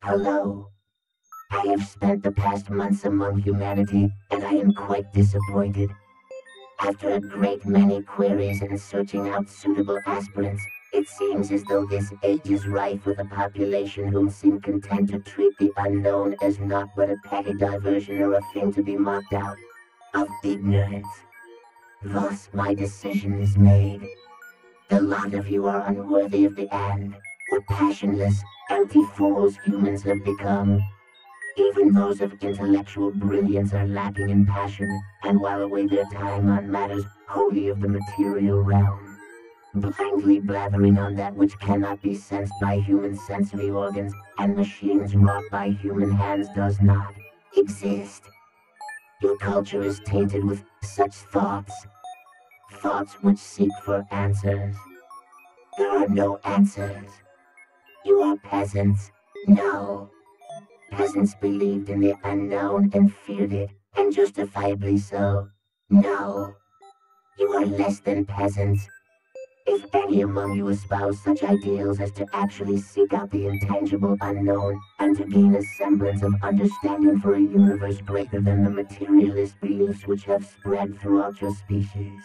Hello. I have spent the past months among humanity, and I am quite disappointed. After a great many queries and searching out suitable aspirants, it seems as though this age is rife with a population whom seem content to treat the unknown as not but a petty diversion or a thing to be mocked out of ignorance. Thus my decision is made. The lot of you are unworthy of the end. What passionless, empty fools humans have become. Even those of intellectual brilliance are lacking in passion, and while away their time on matters wholly of the material realm, blindly blathering on that which cannot be sensed by human sensory organs, and machines wrought by human hands does not exist. Your culture is tainted with such thoughts which seek for answers. There are no answers. You are peasants. No. Peasants believed in the unknown and feared it, and justifiably so. No. You are less than peasants. If any among you espouse such ideals as to actually seek out the intangible unknown, and to gain a semblance of understanding for a universe greater than the materialist beliefs which have spread throughout your species,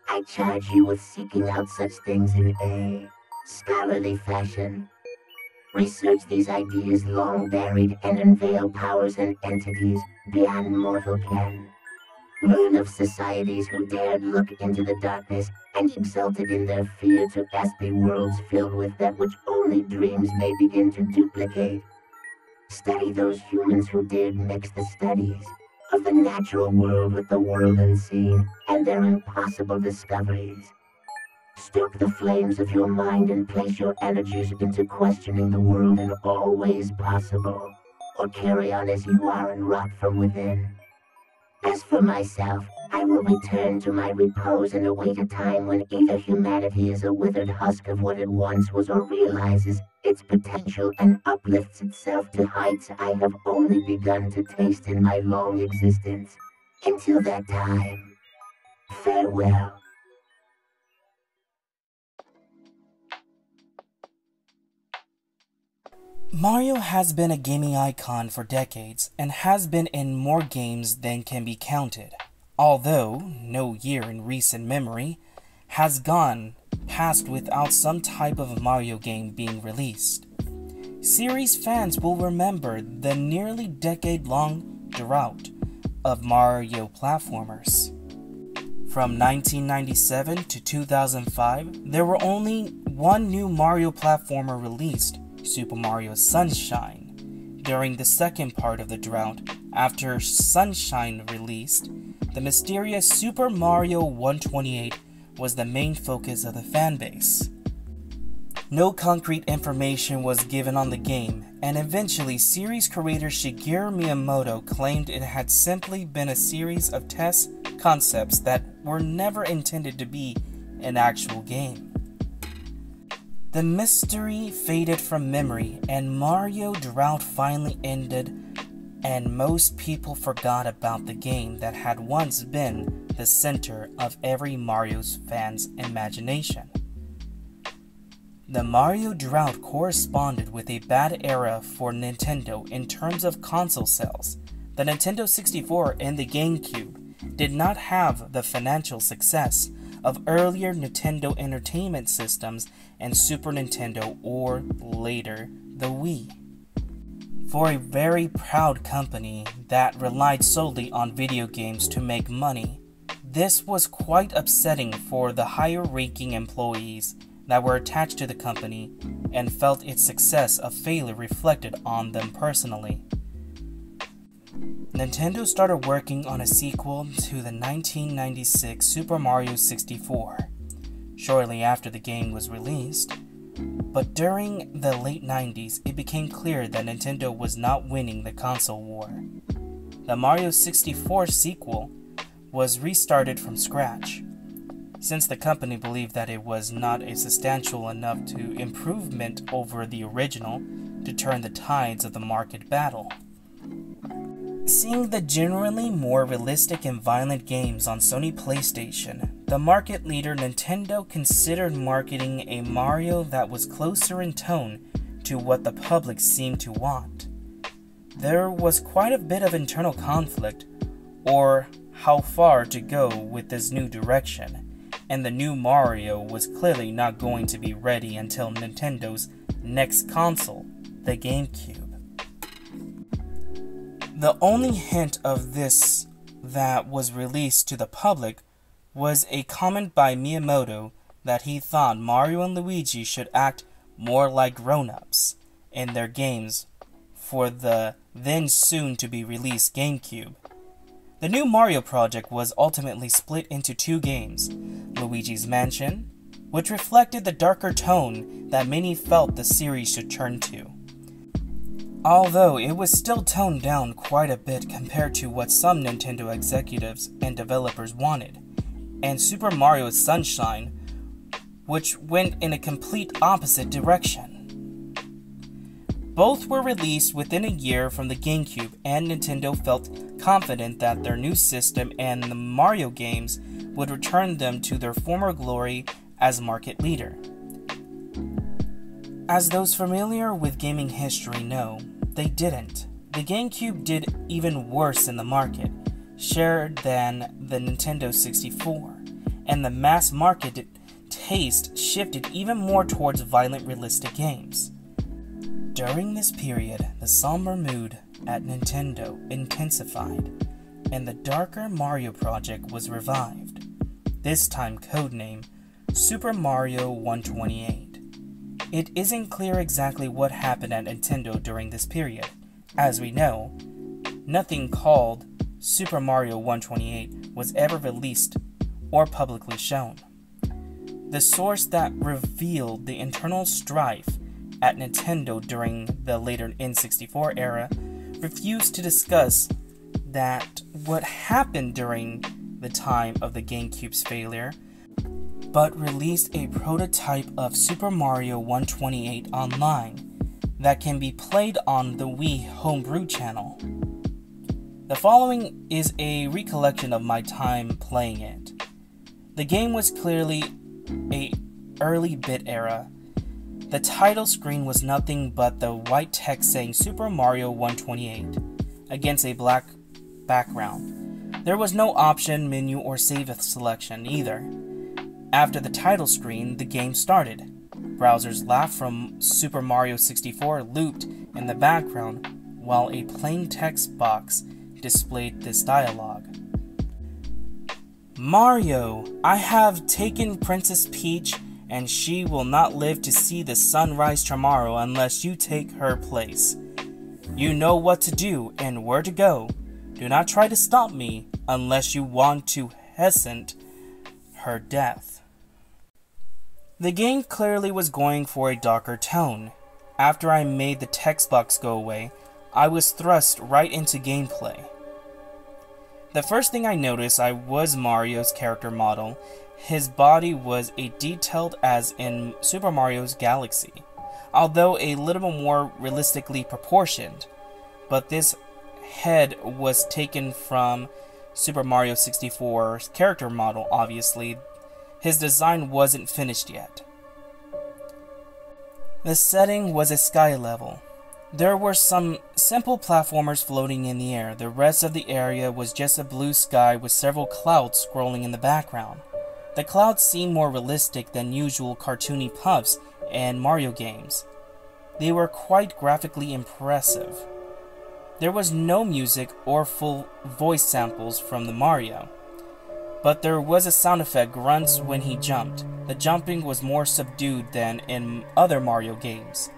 I charge you with seeking out such things in a scholarly fashion. Research these ideas long buried and unveil powers and entities beyond mortal ken. Learn of societies who dared look into the darkness and exulted in their fear to aspy worlds filled with that which only dreams may begin to duplicate. Study those humans who dared mix the studies of the natural world with the world unseen and their impossible discoveries. Stoke the flames of your mind and place your energies into questioning the world in all ways possible, or carry on as you are and rot from within. As for myself, I will return to my repose and await a time when either humanity is a withered husk of what it once was or realizes its potential and uplifts itself to heights I have only begun to taste in my long existence. Until that time, farewell. Mario has been a gaming icon for decades and has been in more games than can be counted, although no year in recent memory has gone past without some type of Mario game being released. Series fans will remember the nearly decade-long drought of Mario platformers. From 1997 to 2005, there were only one new Mario platformer released, Super Mario Sunshine. During the second part of the drought, after Sunshine released, the mysterious Super Mario 128 was the main focus of the fanbase. No concrete information was given on the game, and eventually series creator Shigeru Miyamoto claimed it had simply been a series of test concepts that were never intended to be an actual game. The mystery faded from memory, and Mario drought finally ended, and most people forgot about the game that had once been the center of every Mario's fan's imagination. The Mario drought corresponded with a bad era for Nintendo in terms of console sales. The Nintendo 64 and the GameCube did not have the financial success of earlier Nintendo Entertainment Systems and Super Nintendo, or later, the Wii. For a very proud company that relied solely on video games to make money, this was quite upsetting for the higher-ranking employees that were attached to the company and felt its success of failure reflected on them personally. Nintendo started working on a sequel to the 1996 Super Mario 64, shortly after the game was released, but during the late 90s it became clear that Nintendo was not winning the console war. The Mario 64 sequel was restarted from scratch, since the company believed that it was not a substantial enough to improvement over the original to turn the tides of the market battle. Seeing the generally more realistic and violent games on Sony PlayStation, the market leader Nintendo considered marketing a Mario that was closer in tone to what the public seemed to want. There was quite a bit of internal conflict, or how far to go with this new direction, and the new Mario was clearly not going to be ready until Nintendo's next console, the GameCube. The only hint of this that was released to the public was a comment by Miyamoto that he thought Mario and Luigi should act more like grown-ups in their games for the then soon-to-be-released GameCube. The new Mario project was ultimately split into two games, Luigi's Mansion, which reflected the darker tone that many felt the series should turn to, although it was still toned down quite a bit compared to what some Nintendo executives and developers wanted, and Super Mario Sunshine, which went in a complete opposite direction. Both were released within a year from the GameCube, and Nintendo felt confident that their new system and the Mario games would return them to their former glory as market leader. As those familiar with gaming history know, they didn't. The GameCube did even worse in the market share than the Nintendo 64, and the mass market taste shifted even more towards violent realistic games. During this period, the somber mood at Nintendo intensified, and the darker Mario project was revived, this time codenamed Super Mario 128. It isn't clear exactly what happened at Nintendo during this period. As we know, nothing called Super Mario 128 was ever released or publicly shown. The source that revealed the internal strife at Nintendo during the later N64 era refused to discuss that what happened during the time of the GameCube's failure, but released a prototype of Super Mario 128 online that can be played on the Wii Homebrew channel. The following is a recollection of my time playing it. The game was clearly an early bit era. The title screen was nothing but the white text saying Super Mario 128 against a black background. There was no option, menu, or save selection either. After the title screen, the game started. Browser's laugh from Super Mario 64 looped in the background while a plain text box displayed this dialogue. Mario, I have taken Princess Peach, and she will not live to see the sunrise tomorrow unless you take her place. You know what to do and where to go. Do not try to stop me unless you want to hasten her death. The game clearly was going for a darker tone. After I made the text box go away, I was thrust right into gameplay. The first thing I noticed was Mario's character model. His body was as detailed as in Super Mario's Galaxy, although a little more realistically proportioned, but this head was taken from Super Mario 64's character model. Obviously, his design wasn't finished yet. The setting was a sky level. There were some simple platformers floating in the air. The rest of the area was just a blue sky with several clouds scrolling in the background. The clouds seemed more realistic than usual cartoony puffs in Mario games. They were quite graphically impressive. There was no music or full voice samples from the Mario, but there was a sound effect grunts when he jumped. The jumping was more subdued than in other Mario games.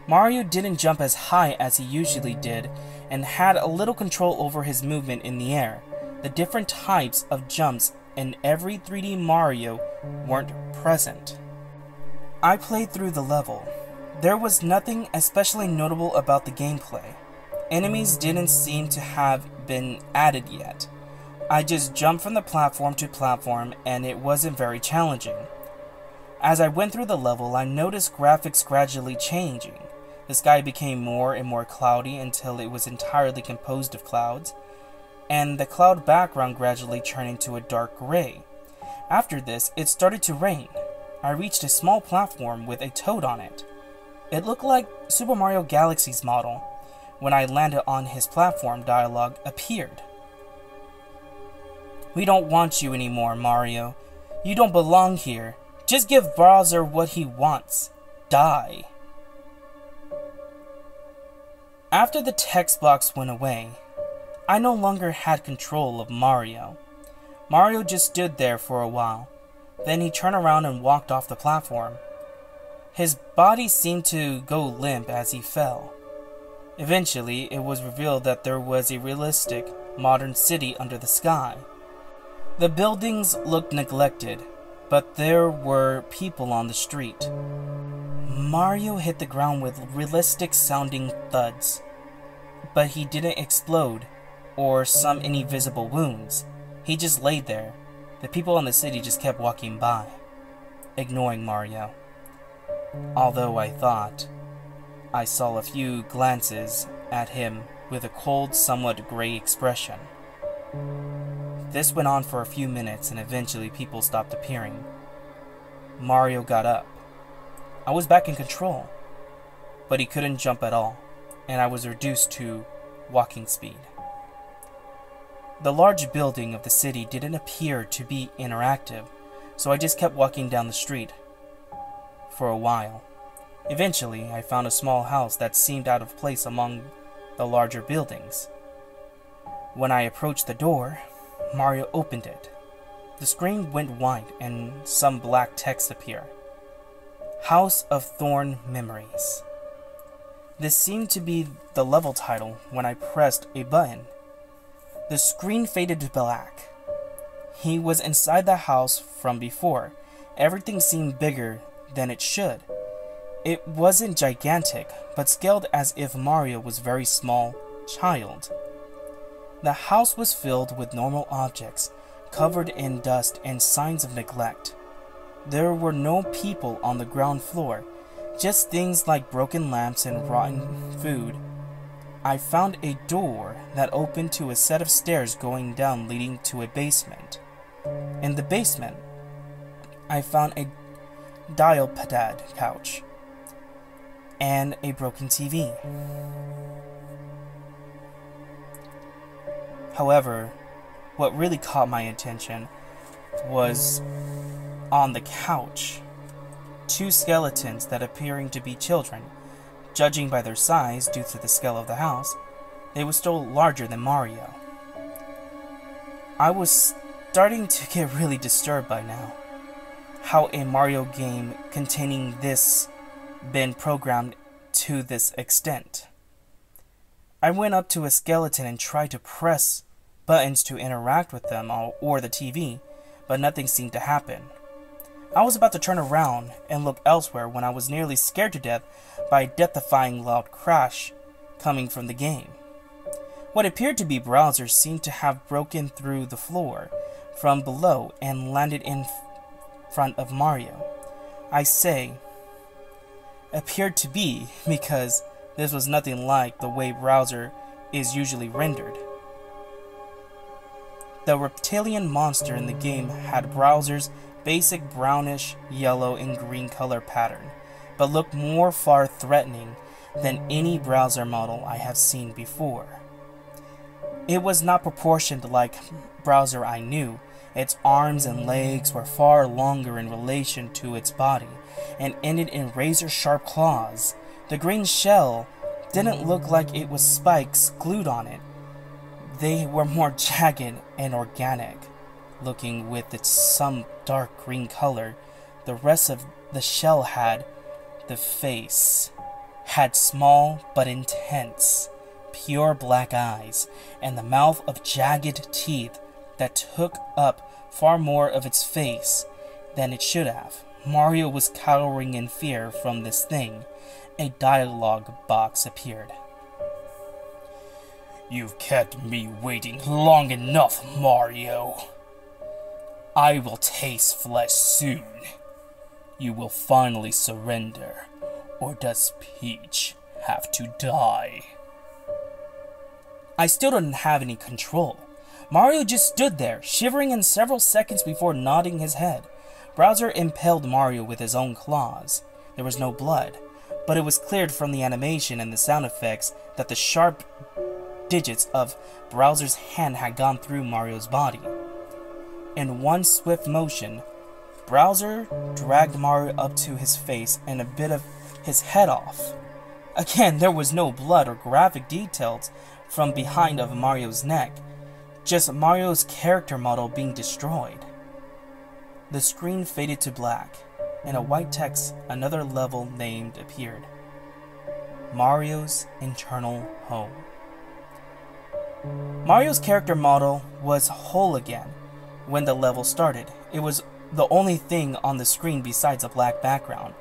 Mario didn't jump as high as he usually did and had a little control over his movement in the air. The different types of jumps in every 3D Mario weren't present. I played through the level. There was nothing especially notable about the gameplay. Enemies didn't seem to have been added yet. I just jumped from the platform to platform and it wasn't very challenging. As I went through the level, I noticed graphics gradually changing. The sky became more and more cloudy until it was entirely composed of clouds, and the cloud background gradually turned into a dark gray. After this, it started to rain. I reached a small platform with a toad on it. It looked like Super Mario Galaxy's model. When I landed on his platform, dialogue appeared. "We don't want you anymore, Mario. You don't belong here. Just give Bowser what he wants. Die." After the text box went away, I no longer had control of Mario. Mario just stood there for a while. Then he turned around and walked off the platform. His body seemed to go limp as he fell. Eventually, it was revealed that there was a realistic, modern city under the sky. The buildings looked neglected, but there were people on the street. Mario hit the ground with realistic-sounding thuds, but he didn't explode or any visible wounds. He just laid there. The people in the city just kept walking by, ignoring Mario. Although I thought I saw a few glances at him with a cold, somewhat gray expression. This went on for a few minutes, and eventually people stopped appearing. Mario got up. I was back in control, but he couldn't jump at all, and I was reduced to walking speed. The large building of the city didn't appear to be interactive, so I just kept walking down the street for a while. Eventually, I found a small house that seemed out of place among the larger buildings. When I approached the door, Mario opened it. The screen went white and some black text appeared. House of Thorn Memories. This seemed to be the level title when I pressed a button. The screen faded to black. He was inside the house from before. Everything seemed bigger than it should. It wasn't gigantic, but scaled as if Mario was a very small child. The house was filled with normal objects, covered in dust and signs of neglect. There were no people on the ground floor, just things like broken lamps and rotten food. I found a door that opened to a set of stairs going down leading to a basement. In the basement, I found a dial-pad couch and a broken TV. However, what really caught my attention was on the couch, two skeletons that appearing to be children. Judging by their size due to the scale of the house, they were still larger than Mario. I was starting to get really disturbed by now. How a Mario game containing this been programmed to this extent. I went up to a skeleton and tried to press buttons to interact with them or the TV, but nothing seemed to happen. I was about to turn around and look elsewhere when I was nearly scared to death by a death-defying loud crash coming from the game. What appeared to be Bowser seemed to have broken through the floor from below and landed in front of Mario. I say appeared to be because this was nothing like the way Bowser is usually rendered. The reptilian monster in the game had Bowser's basic brownish, yellow, and green color pattern, but looked more far threatening than any Bowser model I have seen before. It was not proportioned like Bowser I knew. Its arms and legs were far longer in relation to its body, and ended in razor-sharp claws. The green shell didn't look like it was spikes glued on it. They were more jagged and organic looking with its some dark green color. The rest of the shell had the face, had small but intense, pure black eyes, and the mouth of jagged teeth that took up far more of its face than it should have. Mario was cowering in fear from this thing. A dialogue box appeared. "You've kept me waiting long enough, Mario. I will taste flesh soon. You will finally surrender, or does Peach have to die?" I still didn't have any control. Mario just stood there, shivering in several seconds before nodding his head. Bowser impaled Mario with his own claws. There was no blood, but it was cleared from the animation and the sound effects that the sharp digits of Bowser's hand had gone through Mario's body. In one swift motion, Bowser dragged Mario up to his face and a bit of his head off. Again, there was no blood or graphic details from behind of Mario's neck, just Mario's character model being destroyed. The screen faded to black, and a white text, another level named, appeared. Mario's Eternal Home. Mario's character model was whole again when the level started. It was the only thing on the screen besides a black background.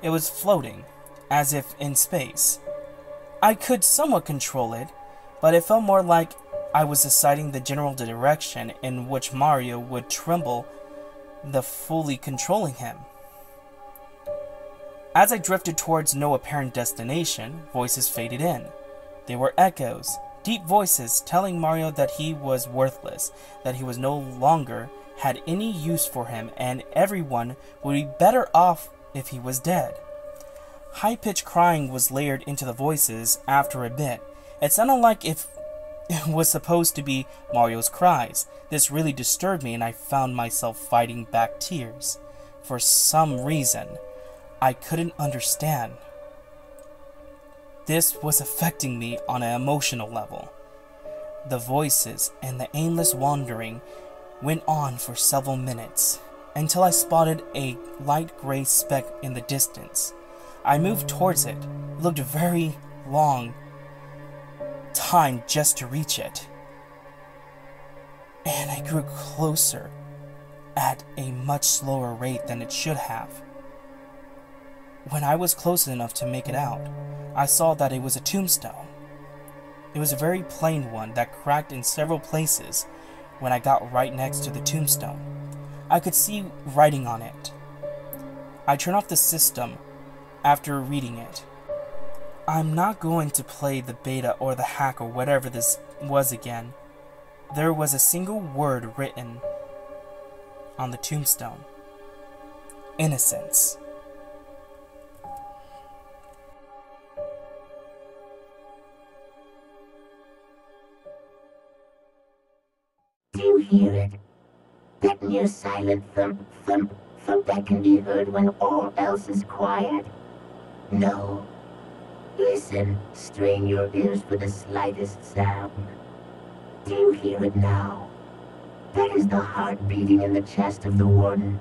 It was floating, as if in space. I could somewhat control it, but it felt more like I was deciding the general direction in which Mario would tremble the fully controlling him. As I drifted towards no apparent destination, voices faded in. They were echoes, deep voices telling Mario that he was worthless, that he was no longer had any use for him, and everyone would be better off if he was dead. High-pitched crying was layered into the voices after a bit. It sounded like if it was supposed to be Mario's cries. This really disturbed me, and I found myself fighting back tears. For some reason, I couldn't understand. This was affecting me on an emotional level. The voices and the aimless wandering went on for several minutes, until I spotted a light gray speck in the distance. I moved towards it, looked very long time just to reach it, and I grew closer at a much slower rate than it should have. When I was close enough to make it out, I saw that it was a tombstone. It was a very plain one that cracked in several places. When I got right next to the tombstone, I could see writing on it. I turned off the system after reading it. I'm not going to play the beta or the hack or whatever this was again. There was a single word written on the tombstone. Innocence. Do you hear it? That near silent thump, thump, thump that can be heard when all else is quiet? No. Listen, strain your ears for the slightest sound. Do you hear it now? That is the heart beating in the chest of the warden.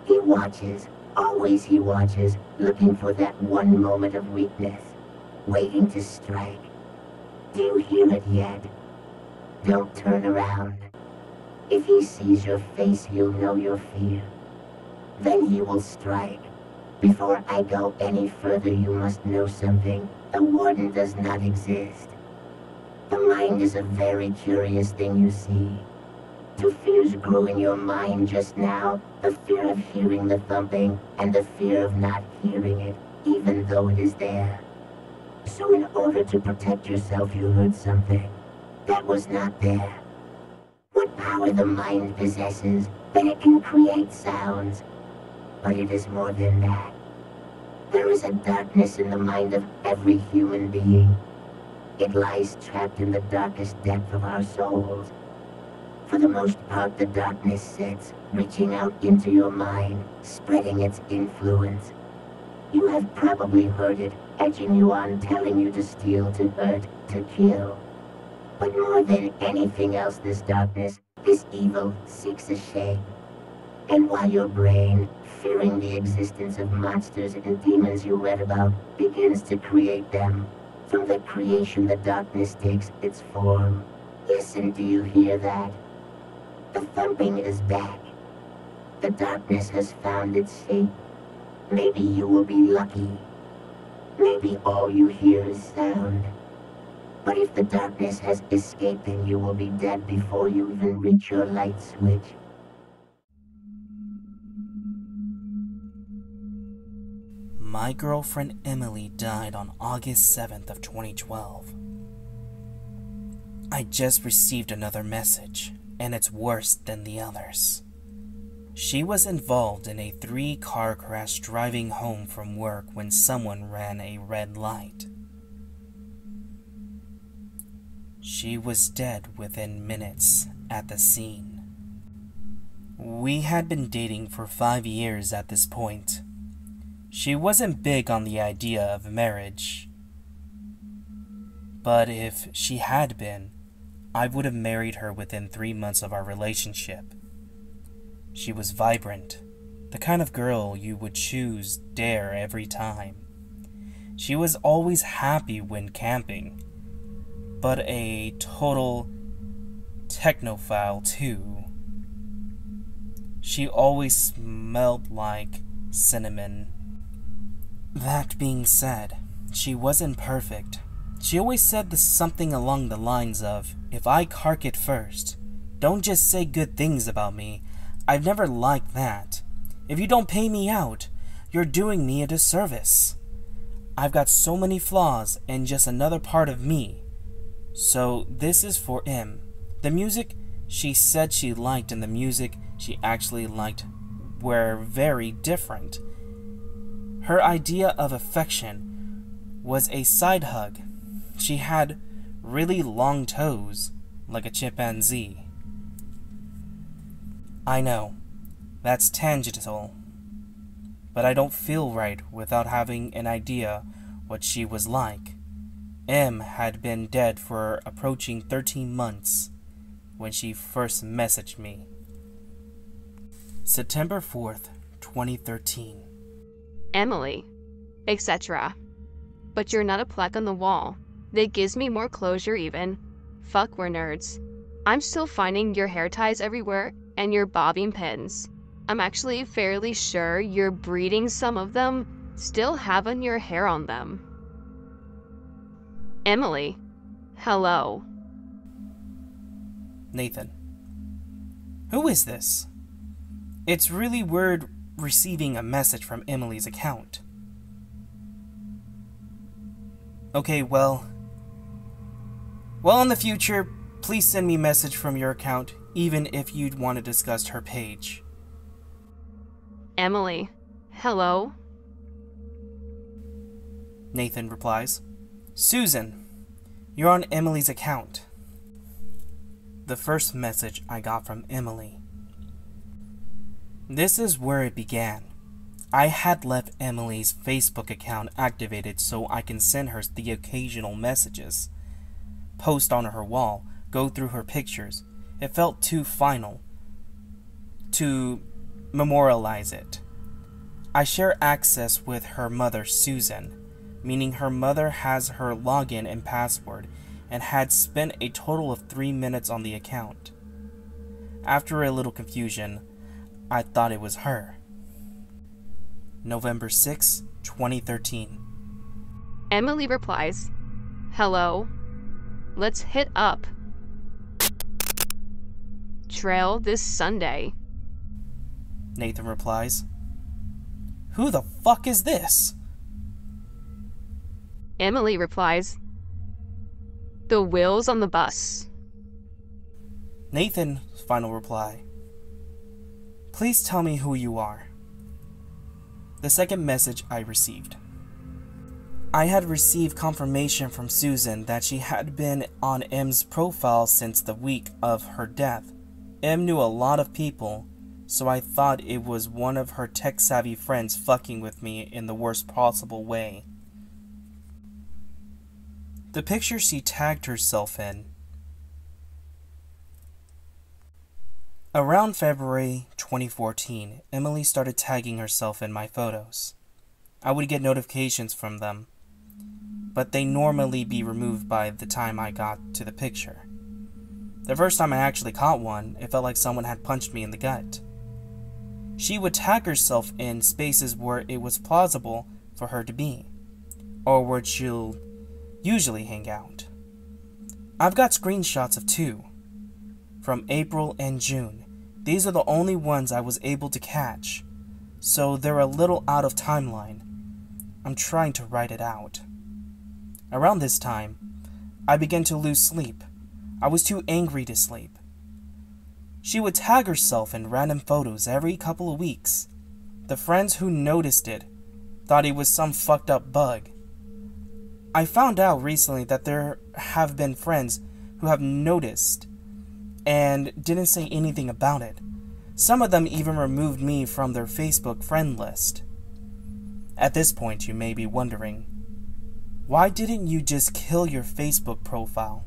He watches, always he watches, looking for that one moment of weakness, waiting to strike. Do you hear it yet? Don't turn around. If he sees your face, he'll know your fear. Then he will strike. Before I go any further, you must know something. The warden does not exist. The mind is a very curious thing, you see. Two fears grew in your mind just now. The fear of hearing the thumping, and the fear of not hearing it, even though it is there. So in order to protect yourself, you heard something that was not there. What power the mind possesses, that it can create sounds. But it is more than that. There is a darkness in the mind of every human being. It lies trapped in the darkest depth of our souls. For the most part, the darkness sits, reaching out into your mind, spreading its influence. You have probably heard it, edging you on, telling you to steal, to hurt, to kill. But more than anything else, this darkness, this evil, seeks a shape. And while your brain, fearing the existence of monsters and demons you read about, begins to create them, from the creation the darkness takes its form. Listen, do you hear that? The thumping is back. The darkness has found its shape. Maybe you will be lucky. Maybe all you hear is sound. But if the darkness has escaped, then you will be dead before you even reach your light switch. My girlfriend Emily died on August 7th of 2012. I just received another message, and it's worse than the others. She was involved in a 3-car crash driving home from work when someone ran a red light. She was dead within minutes at the scene. We had been dating for 5 years at this point. She wasn't big on the idea of marriage. But if she had been, I would have married her within 3 months of our relationship. She was vibrant, the kind of girl you would choose dare every time. She was always happy when camping, but a total technophile too. She always smelled like cinnamon. That being said, she wasn't perfect. She always said something along the lines of, "If I cark it first, don't just say good things about me. I've never liked that. If you don't pay me out, you're doing me a disservice. I've got so many flaws and just another part of me. So this is for him." The music she said she liked and the music she actually liked were very different. Her idea of affection was a side hug. She had really long toes, like a chimpanzee. I know, that's tangential, but I don't feel right without having an idea what she was like. M had been dead for approaching 13 months when she first messaged me. September 4th, 2013. Emily, etc. But you're not a plaque on the wall. That gives me more closure even. Fuck, we're nerds. I'm still finding your hair ties everywhere and your bobbing pins. I'm actually fairly sure you're breeding some of them still having your hair on them. Emily, hello. Nathan. Who is this? It's really weird receiving a message from Emily's account. Okay, well, in the future, please send me a message from your account, even if you'd want to discuss her page. Emily, hello. Nathan replies, Susan, you're on Emily's account. The first message I got from Emily. This is where it began. I had left Emily's Facebook account activated so I can send her the occasional messages, post on her wall, go through her pictures. It felt too final to memorialize it. I share access with her mother, Susan, meaning her mother has her login and password and had spent a total of 3 minutes on the account. After a little confusion, I thought it was her. November 6, 2013. Emily replies, hello. Let's hit up. Trail this Sunday. Nathan replies, who the fuck is this? Emily replies, the wheels on the bus. Nathan's final reply, please tell me who you are. The second message I received. I had received confirmation from Susan that she had been on M's profile since the week of her death. M knew a lot of people, so I thought it was one of her tech-savvy friends fucking with me in the worst possible way. The picture she tagged herself in. Around February 2014, Emily started tagging herself in my photos. I would get notifications from them, but they normally be removed by the time I got to the picture. The first time I actually caught one, it felt like someone had punched me in the gut. She would tag herself in spaces where it was plausible for her to be, or where she'll usually hang out. I've got screenshots of 2, from April and June. These are the only ones I was able to catch, so they're a little out of timeline. I'm trying to write it out. Around this time, I began to lose sleep. I was too angry to sleep. She would tag herself in random photos every couple of weeks. The friends who noticed it thought it was some fucked up bug. I found out recently that there have been friends who have noticed and didn't say anything about it. Some of them even removed me from their Facebook friend list. At this point, you may be wondering, why didn't you just kill your Facebook profile?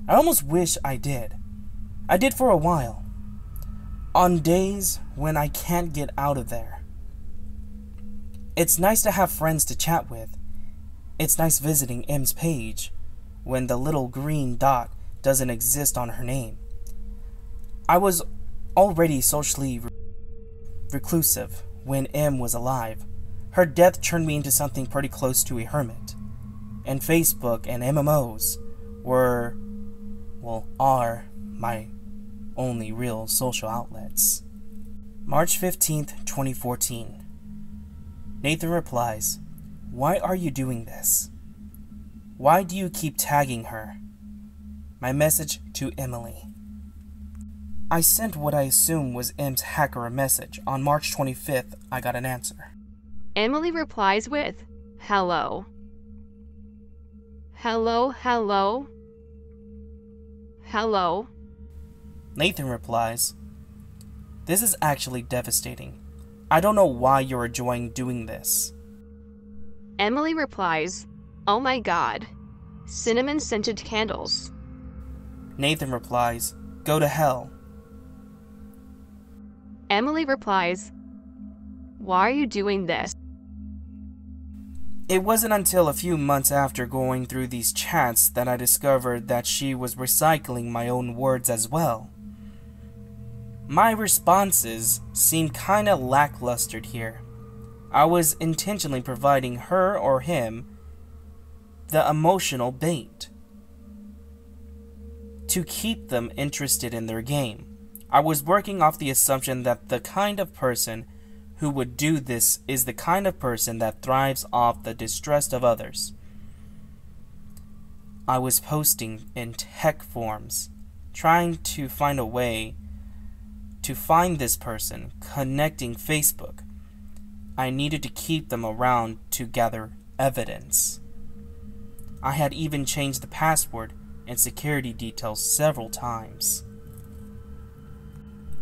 I almost wish I did. I did for a while. On days when I can't get out of there. It's nice to have friends to chat with. It's nice visiting M's page when the little green dot doesn't exist on her name. I was already socially reclusive when M was alive. Her death turned me into something pretty close to a hermit. And Facebook and MMOs are my only real social outlets. March 15th, 2014. Nathan replies, "Why are you doing this? Why do you keep tagging her?" My message to Emily. I sent what I assume was M's hacker a message. On March 25th, I got an answer. Emily replies with, "Hello. Hello, hello. Hello." Nathan replies, "This is actually devastating. I don't know why you're enjoying doing this." Emily replies, "Oh my god. Cinnamon scented candles." Nathan replies, "Go to hell." Emily replies, "Why are you doing this?" It wasn't until a few months after going through these chats that I discovered that she was recycling my own words as well. My responses seemed kinda lackluster here. I was intentionally providing her or him the emotional bait to keep them interested in their game. I was working off the assumption that the kind of person who would do this is the kind of person that thrives off the distress of others. I was posting in tech forums, trying to find a way to find this person, connecting Facebook. I needed to keep them around to gather evidence. I had even changed the password and security details several times.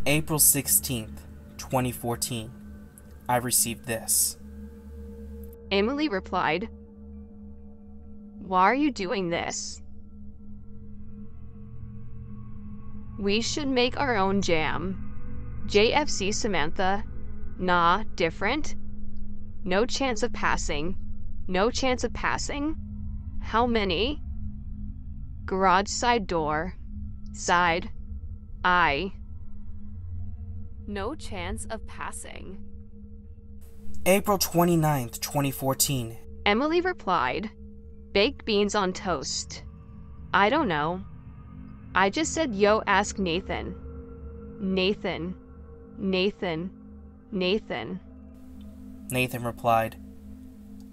April 16th, 2014. I received this. Emily replied, "Why are you doing this? We should make our own jam. JFC Samantha. Nah, different. No chance of passing. No chance of passing. How many? Garage side door. Side. I. No chance of passing." April 29th, 2014. Emily replied, "Baked beans on toast. I don't know. I just said, yo, ask Nathan. Nathan. Nathan. Nathan." Nathan replied,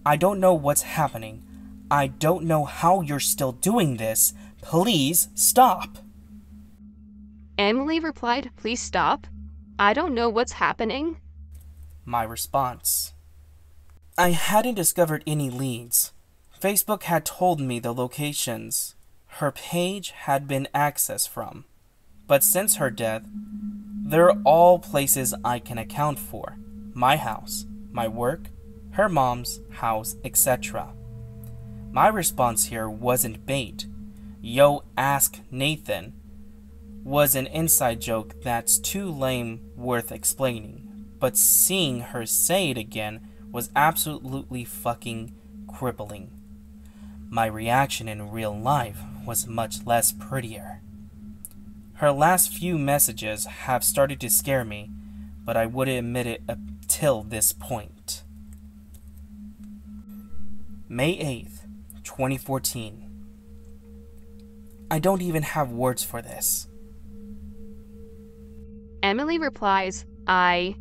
"I don't know what's happening. I don't know how you're still doing this. Please stop." Emily replied, "Please stop. I don't know what's happening." My response. I hadn't discovered any leads. Facebook had told me the locations her page had been accessed from. But since her death, they're all places I can account for. My house, my work, her mom's house, etc. My response here wasn't bait. Yo, ask Nathan was an inside joke that's too lame worth explaining. But seeing her say it again was absolutely fucking crippling. My reaction in real life was much less prettier. Her last few messages have started to scare me, but I wouldn't admit it till this point. May 8th, 2014. I don't even have words for this. Emily replies, I,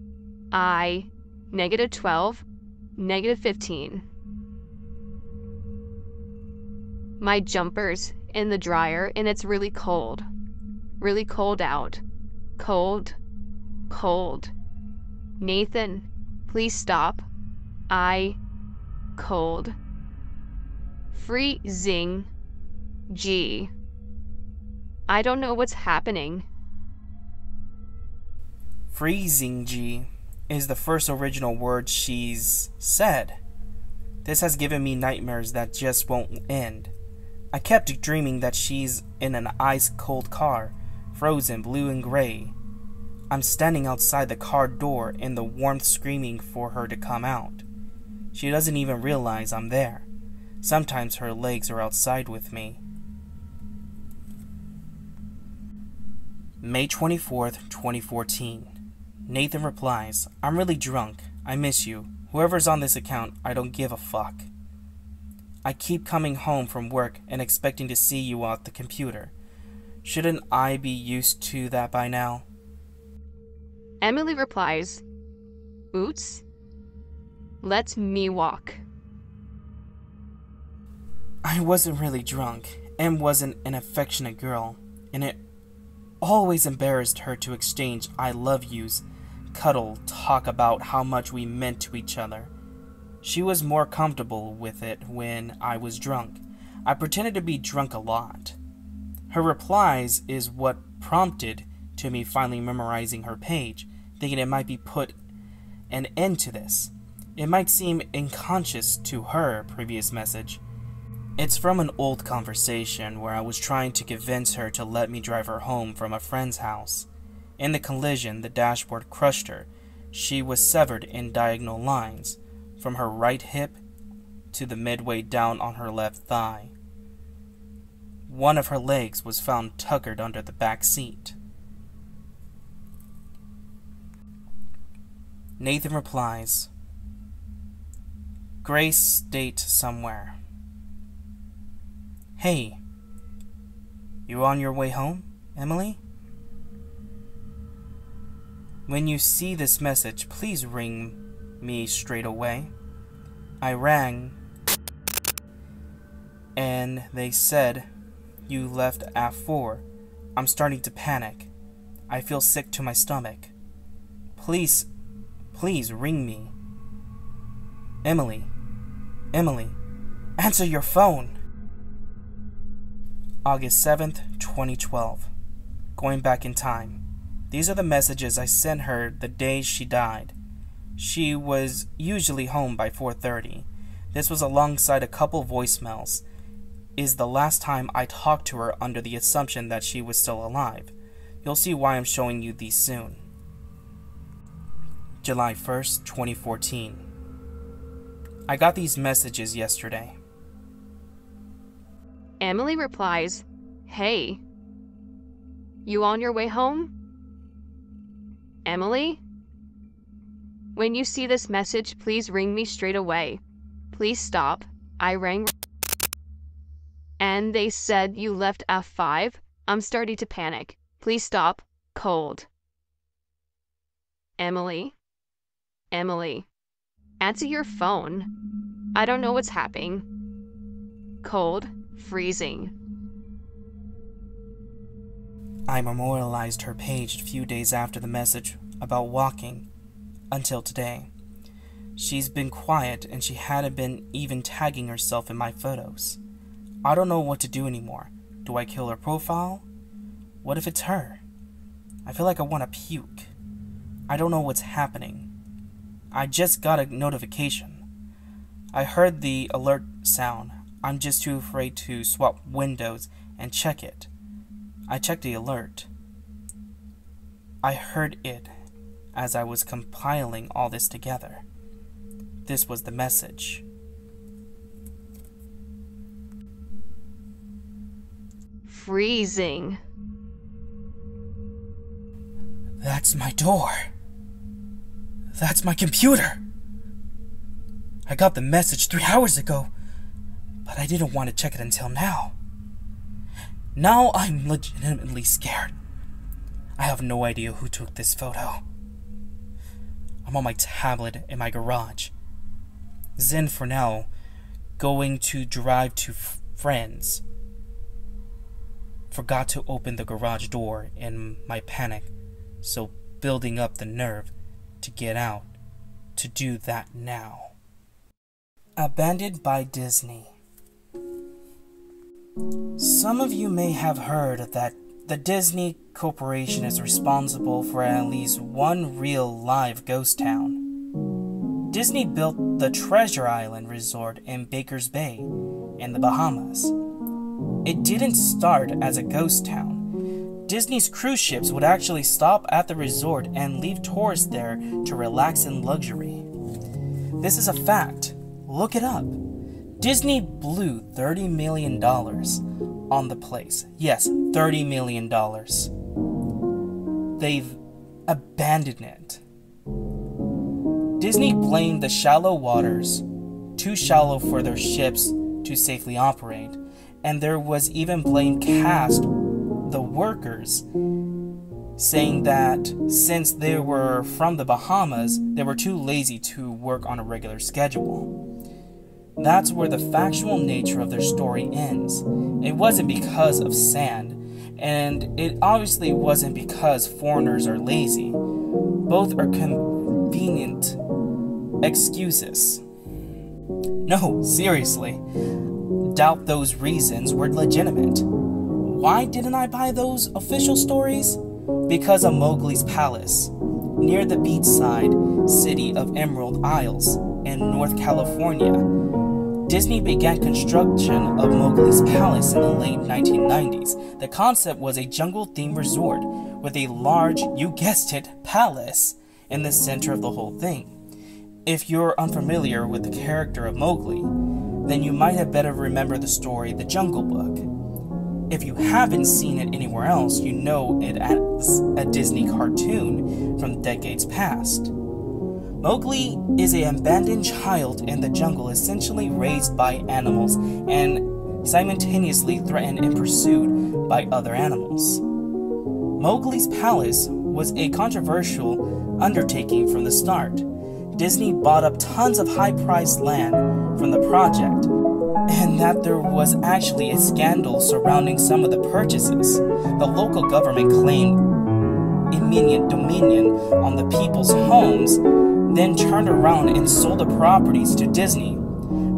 -12, -15. My jumper's in the dryer and it's really cold out. Cold. Cold. Nathan, please stop. Cold. Freezing. G. I don't know what's happening. Freezing G is the first original word she's said. This has given me nightmares that just won't end. I kept dreaming that she's in an ice-cold car, frozen blue and gray. I'm standing outside the car door in the warmth screaming for her to come out. She doesn't even realize I'm there. Sometimes her legs are outside with me. May 24th, 2014. Nathan replies, I'm really drunk. I miss you. Whoever's on this account, I don't give a fuck. I keep coming home from work and expecting to see you at the computer. Shouldn't I be used to that by now? Emily replies, Oots. Let me walk. I wasn't really drunk. Em wasn't an affectionate girl, and it always embarrassed her to exchange I love yous, cuddle, talk about how much we meant to each other. She was more comfortable with it when I was drunk. I pretended to be drunk a lot. Her replies is what prompted to me finally memorizing her page, thinking it might be put an end to this. It might seem unconscious to her previous message. It's from an old conversation where I was trying to convince her to let me drive her home from a friend's house. In the collision, the dashboard crushed her. She was severed in diagonal lines, from her right hip to the midway down on her left thigh. One of her legs was found tuckered under the back seat. Nathan replies, Grace State somewhere. Hey, you on your way home, Emily? When you see this message, please ring me straight away. I rang, and they said you left at 4. I'm starting to panic. I feel sick to my stomach. Please ring me. Emily, answer your phone. August 7th, 2012. Going back in time. These are the messages I sent her the day she died. She was usually home by 4:30. This was alongside a couple voicemails. Is the last time I talked to her under the assumption that she was still alive. You'll see why I'm showing you these soon. July 1st, 2014. I got these messages yesterday. Emily replies, Hey, you on your way home? Emily? When you see this message, please ring me straight away. Please stop. I rang and they said you left at 5. I'm starting to panic. Please stop. Cold. Emily? Answer your phone. I don't know what's happening. Cold. Freezing. I memorialized her page a few days after the message about walking, until today. She's been quiet and she hadn't been even tagging herself in my photos. I don't know what to do anymore. Do I kill her profile? What if it's her? I feel like I want to puke. I don't know what's happening. I just got a notification. I heard the alert sound. I'm just too afraid to swap windows and check it. I checked the alert. I heard it as I was compiling all this together. This was the message. Freezing. That's my door. That's my computer. I got the message 3 hours ago, but I didn't want to check it until now. Now I'm legitimately scared. I have no idea who took this photo. I'm on my tablet in my garage. Zen for now, going to drive to friends. Forgot to open the garage door in my panic. So building up the nerve to get out, to do that now. Abandoned by Disney. Some of you may have heard that the Disney Corporation is responsible for at least one real live ghost town. Disney built the Treasure Island Resort in Baker's Bay in the Bahamas. It didn't start as a ghost town. Disney's cruise ships would actually stop at the resort and leave tourists there to relax in luxury. This is a fact. Look it up. Disney blew $30 million on the place. Yes, $30 million. They've abandoned it. Disney blamed the shallow waters, too shallow for their ships to safely operate, and there was even blame cast the workers, saying that since they were from the Bahamas, they were too lazy to work on a regular schedule. That's where the factual nature of their story ends. It wasn't because of sand, and it obviously wasn't because foreigners are lazy. Both are convenient excuses. No, seriously. Doubt those reasons were legitimate. Why didn't I buy those official stories? Because of Mowgli's Palace, near the beachside city of Emerald Isles in North California. Disney began construction of Mowgli's Palace in the late 1990s. The concept was a jungle-themed resort with a large, you guessed it, palace in the center of the whole thing. If you're unfamiliar with the character of Mowgli, then you might have better remember the story The Jungle Book. If you haven't seen it anywhere else, you know it as a Disney cartoon from decades past. Mowgli is an abandoned child in the jungle, essentially raised by animals and simultaneously threatened and pursued by other animals. Mowgli's Palace was a controversial undertaking from the start. Disney bought up tons of high-priced land from the project, and that there was actually a scandal surrounding some of the purchases. The local government claimed immediate dominion on the people's homes, then turned around and sold the properties to Disney.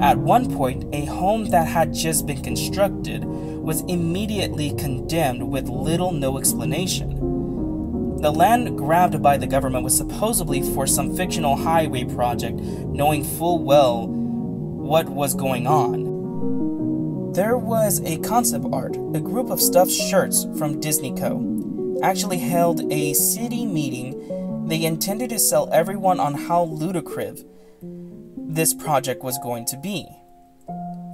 At one point, a home that had just been constructed was immediately condemned with little no explanation. The land grabbed by the government was supposedly for some fictional highway project, knowing full well what was going on. There was a concept art, a group of stuffed shirts from Disney Co. actually held a city meeting. They intended to sell everyone on how ludicrous this project was going to be.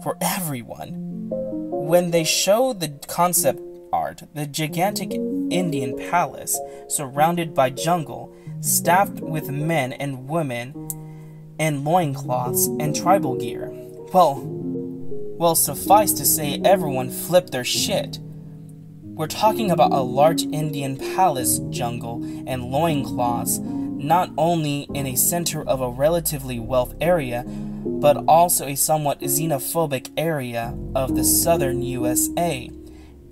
For everyone. When they showed the concept art, the gigantic Indian palace, surrounded by jungle, staffed with men and women in loincloths and tribal gear. Well, suffice to say, everyone flipped their shit. We're talking about a large Indian palace, jungle, and loincloths, not only in a center of a relatively wealthy area, but also a somewhat xenophobic area of the southern USA.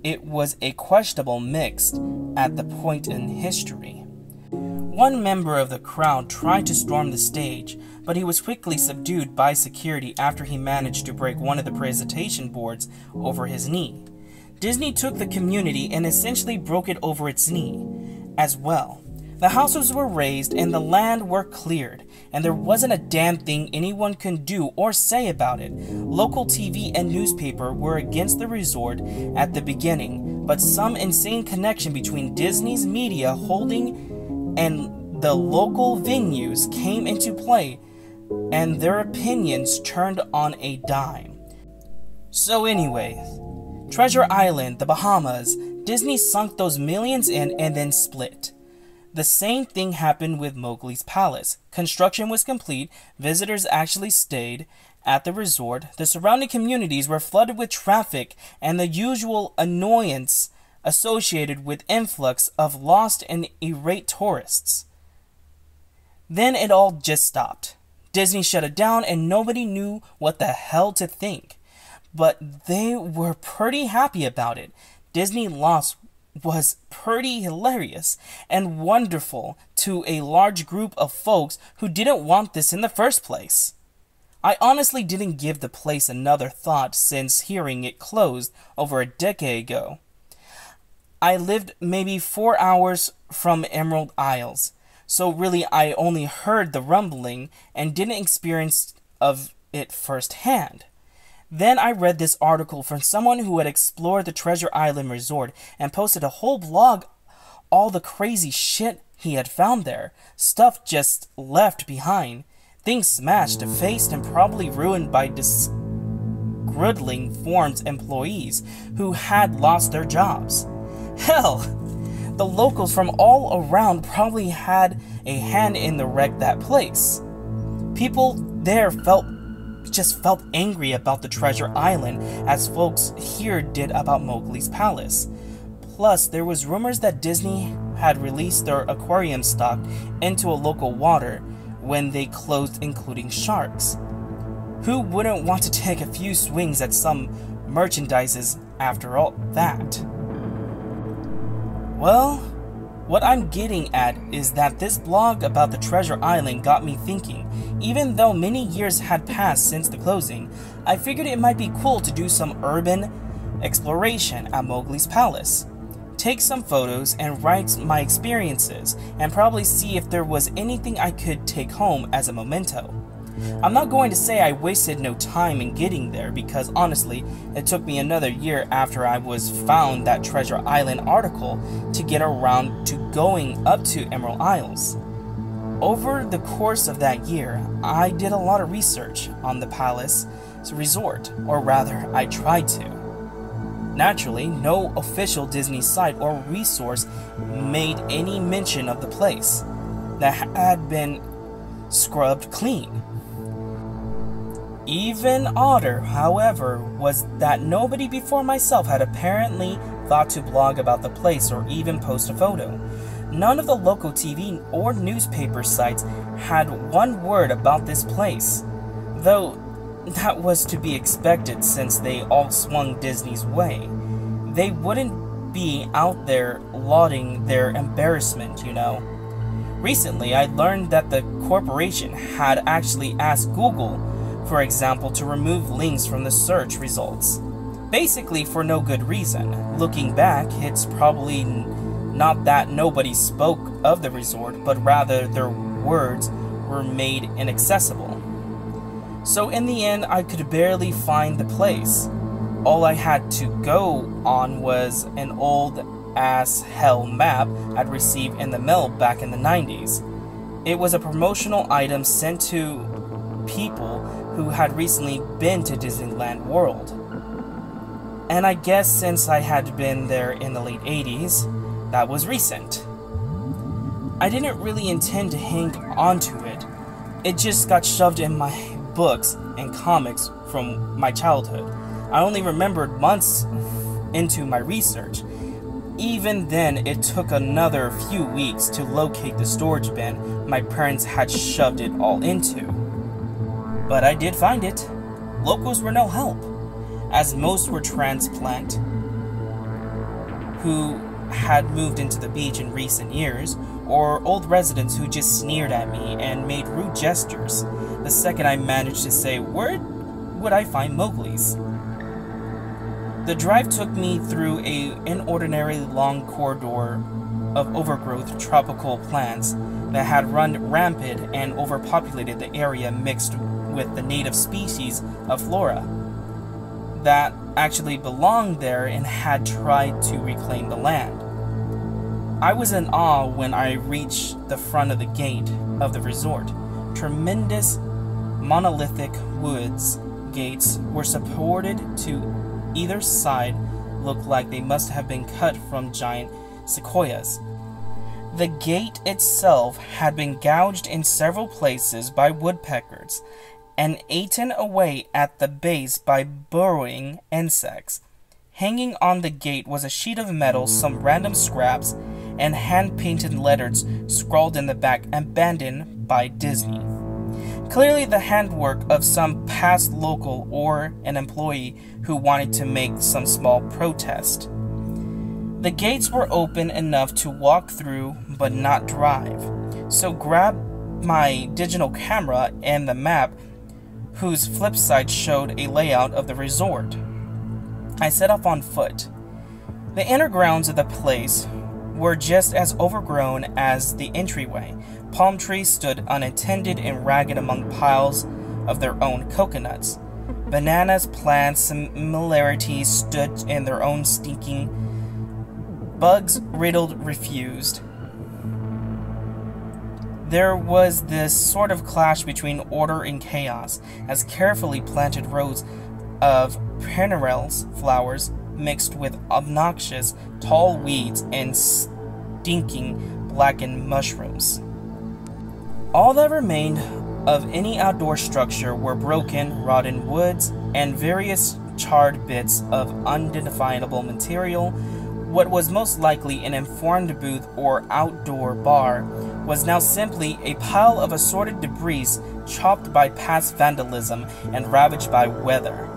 It was a questionable mix at the point in history. One member of the crowd tried to storm the stage, but he was quickly subdued by security after he managed to break one of the presentation boards over his knee. Disney took the community and essentially broke it over its knee as well. The houses were razed and the land were cleared, and there wasn't a damn thing anyone could do or say about it. Local TV and newspaper were against the resort at the beginning, but some insane connection between Disney's media holding and the local venues came into play, and their opinions turned on a dime. So anyways, Treasure Island, the Bahamas, Disney sunk those millions in and then split. The same thing happened with Mowgli's Palace. Construction was complete, visitors actually stayed at the resort, the surrounding communities were flooded with traffic and the usual annoyance associated with influx of lost and irate tourists. Then it all just stopped. Disney shut it down and nobody knew what the hell to think. But they were pretty happy about it. Disney lost was pretty hilarious and wonderful to a large group of folks who didn't want this in the first place. I honestly didn't give the place another thought since hearing it closed over a decade ago. I lived maybe 4 hours from Emerald Isles, so really I only heard the rumbling and didn't experience of it firsthand. Then I read this article from someone who had explored the Treasure Island Resort and posted a whole blog, all the crazy shit he had found there, stuff just left behind, things smashed, defaced, and probably ruined by disgruntling Forms employees who had lost their jobs. Hell, the locals from all around probably had a hand in the wreck that place. People there felt angry about the Treasure Island as folks here did about Mowgli's Palace. Plus, there was rumors that Disney had released their aquarium stock into a local water when they closed, including sharks. Who wouldn't want to take a few swings at some merchandises after all that? Well, what I'm getting at is that this blog about the Treasure Island got me thinking. Even though many years had passed since the closing, I figured it might be cool to do some urban exploration at Mowgli's Palace. Take some photos and write my experiences, and probably see if there was anything I could take home as a memento. I'm not going to say I wasted no time in getting there, because honestly, it took me another year after I was found that Treasure Island article to get around to going up to Emerald Isles. Over the course of that year, I did a lot of research on the palace resort, or rather, I tried to. Naturally, no official Disney site or resource made any mention of the place that had been scrubbed clean. Even odder, however, was that nobody before myself had apparently thought to blog about the place or even post a photo. None of the local TV or newspaper sites had one word about this place, though that was to be expected since they all swung Disney's way. They wouldn't be out there lauding their embarrassment, you know. Recently, I learned that the corporation had actually asked Google, for example, to remove links from the search results. Basically for no good reason. Looking back, it's probably not that nobody spoke of the resort, but rather their words were made inaccessible. So in the end, I could barely find the place. All I had to go on was an old as hell map I'd received in the mail back in the 90s. It was a promotional item sent to people who had recently been to Disneyland World. And I guess since I had been there in the late 80s, that was recent. I didn't really intend to hang on to it. It just got shoved in my books and comics from my childhood. I only remembered months into my research. Even then, it took another few weeks to locate the storage bin my parents had shoved it all into. But I did find it. Locals were no help, as most were transplant who had moved into the beach in recent years, or old residents who just sneered at me and made rude gestures the second I managed to say, "Where would I find Mowgli's?" The drive took me through an inordinately long corridor of overgrowth tropical plants that had run rampant and overpopulated the area, mixed with the native species of flora that actually belonged there and had tried to reclaim the land. I was in awe when I reached the front of the gate of the resort. Tremendous monolithic woods gates were supported to either side, looked like they must have been cut from giant sequoias. The gate itself had been gouged in several places by woodpeckers and eaten away at the base by burrowing insects. Hanging on the gate was a sheet of metal, some random scraps, and hand-painted letters scrawled in the back, "Abandoned by Disney." Clearly the handwork of some past local or an employee who wanted to make some small protest. The gates were open enough to walk through but not drive, so grabbed my digital camera and the map, whose flip side showed a layout of the resort. I set off on foot. The inner grounds of the place were just as overgrown as the entryway. Palm trees stood unattended and ragged among piles of their own coconuts. Bananas, plants, similarities stood in their own stinking, bugs-riddled refused. There was this sort of clash between order and chaos, as carefully planted rows of perennials flowers mixed with obnoxious tall weeds and stinking blackened mushrooms. All that remained of any outdoor structure were broken, rotten woods and various charred bits of unidentifiable material. What was most likely an informed booth or outdoor bar was now simply a pile of assorted debris chopped by past vandalism and ravaged by weather.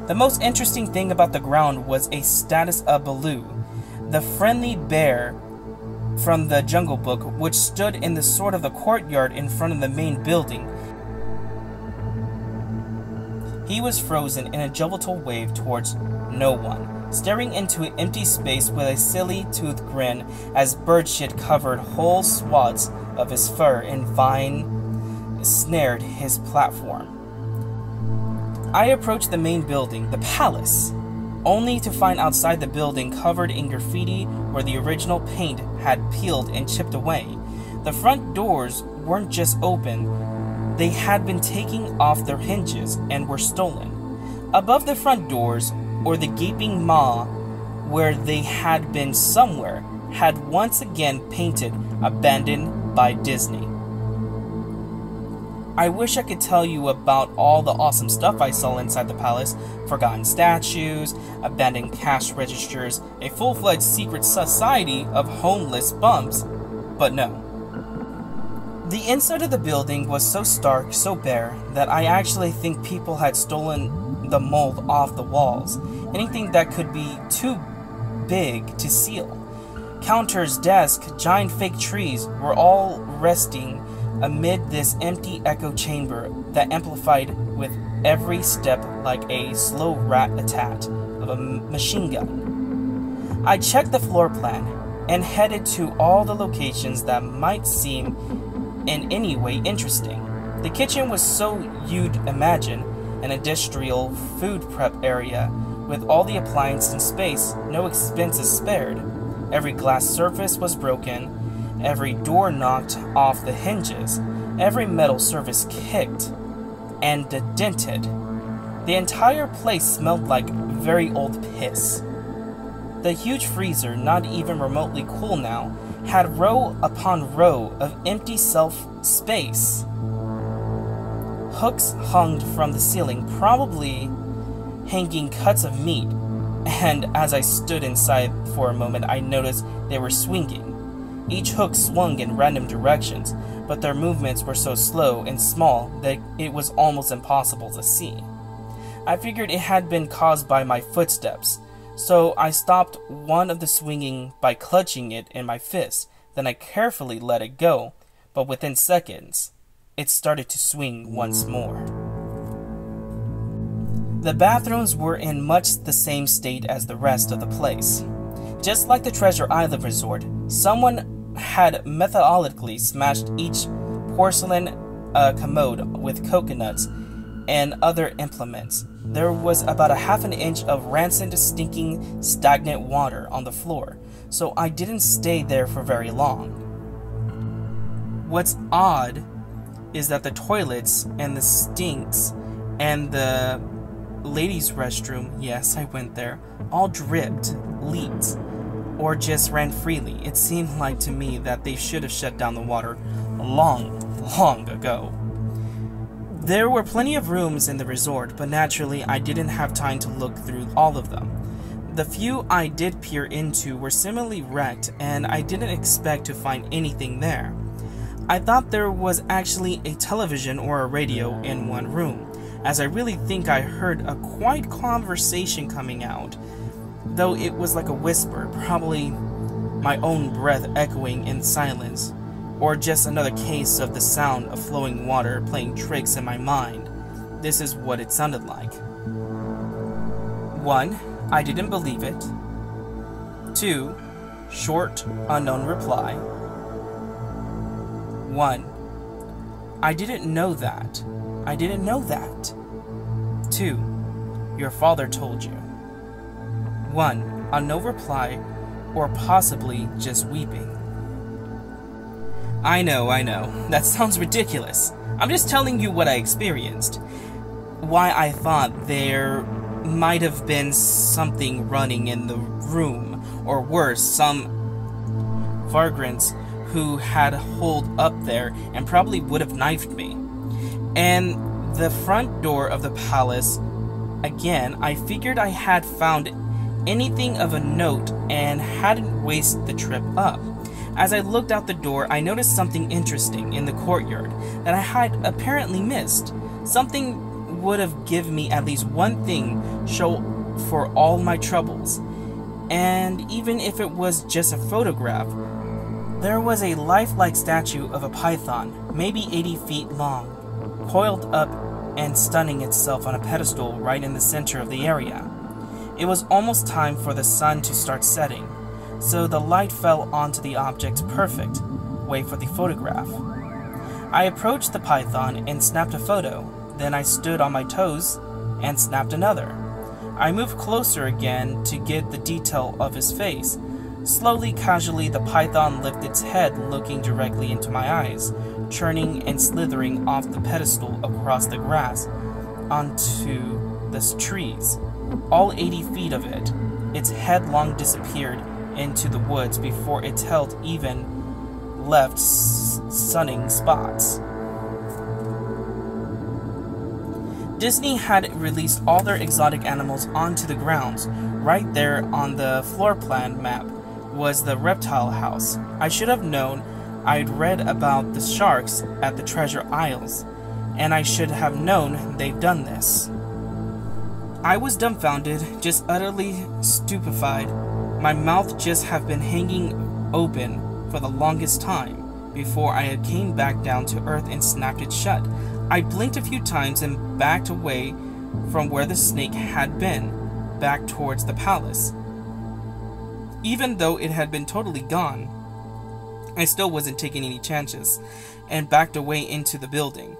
The most interesting thing about the ground was a status of Baloo, the friendly bear from the Jungle Book, which stood in the sort of the courtyard in front of the main building. He was frozen in a jovial wave towards no one, staring into an empty space with a silly toothed grin as bird shit covered whole swaths of his fur and vine snared his platform. I approached the main building, the palace, only to find outside the building covered in graffiti where the original paint had peeled and chipped away. The front doors weren't just open, they had been taken off their hinges and were stolen. Above the front doors, or the gaping maw where they had been somewhere, had once again painted "Abandoned by Disney." I wish I could tell you about all the awesome stuff I saw inside the palace: forgotten statues, abandoned cash registers, a full-fledged secret society of homeless bums, but no. The inside of the building was so stark, so bare, that I actually think people had stolen the mold off the walls. Anything that could be too big to seal. Counters, desks, giant fake trees were all resting amid this empty echo chamber that amplified with every step like a slow rat-a-tat of a machine gun. I checked the floor plan and headed to all the locations that might seem in any way interesting. The kitchen was so you'd imagine an industrial food prep area with all the appliances in space, no expenses spared. Every glass surface was broken, every door knocked off the hinges, every metal surface kicked and dented. The entire place smelled like very old piss. The huge freezer, not even remotely cool now, had row upon row of empty space. Hooks hung from the ceiling, probably hanging cuts of meat, and as I stood inside for a moment, I noticed they were swinging. Each hook swung in random directions, but their movements were so slow and small that it was almost impossible to see. I figured it had been caused by my footsteps, so I stopped one of the swinging by clutching it in my fist. Then I carefully let it go, but within seconds, it started to swing once more. The bathrooms were in much the same state as the rest of the place. Just like the Treasure Island resort, someone had methodically smashed each porcelain commode with coconuts and other implements. There was about a half an inch of rancid, stinking, stagnant water on the floor, so I didn't stay there for very long. What's odd is that the toilets and the stinks and the ladies' restroom, yes, I went there, all dripped, leaked, or just ran freely. It seemed like to me that they should have shut down the water long ago. There were plenty of rooms in the resort, but naturally I didn't have time to look through all of them. The few I did peer into were similarly wrecked, and I didn't expect to find anything there. I thought there was actually a television or a radio in one room, as I really think I heard a quiet conversation coming out though it was like a whisper, probably my own breath echoing in silence, or just another case of the sound of flowing water playing tricks in my mind. This is what it sounded like. 1. I didn't believe it. 2. Short, unknown reply. 1. I didn't know that. I didn't know that. 2. Your father told you. 1. A no reply, or possibly just weeping. I know. That sounds ridiculous. I'm just telling you what I experienced. Why I thought there might have been something running in the room, or worse, some vagrants who had holed up there and probably would have knifed me. And the front door of the palace, again, I figured I had found anything of a note and hadn't wasted the trip up. As I looked out the door, I noticed something interesting in the courtyard that I had apparently missed. Something would have given me at least one thing show for all my troubles. And even if it was just a photograph, there was a lifelike statue of a python, maybe 80 feet long, coiled up and sunning itself on a pedestal right in the center of the area. It was almost time for the sun to start setting, so the light fell onto the object perfect way for the photograph. I approached the python and snapped a photo. Then I stood on my toes and snapped another. I moved closer again to get the detail of his face. Slowly, casually, the python lifted its head, looking directly into my eyes, churning and slithering off the pedestal across the grass onto the trees. All 80 feet of it, its head long disappeared into the woods before its tail even left sunning spots. Disney had released all their exotic animals onto the grounds. Right there on the floor plan map was the reptile house. I should have known. I'd read about the sharks at the treasure isles, and I should have known they've done this. I was dumbfounded, just utterly stupefied. My mouth just have been hanging open for the longest time before I had came back down to earth and snapped it shut. I blinked a few times and backed away from where the snake had been, back towards the palace. Even though it had been totally gone, I still wasn't taking any chances, and backed away into the building.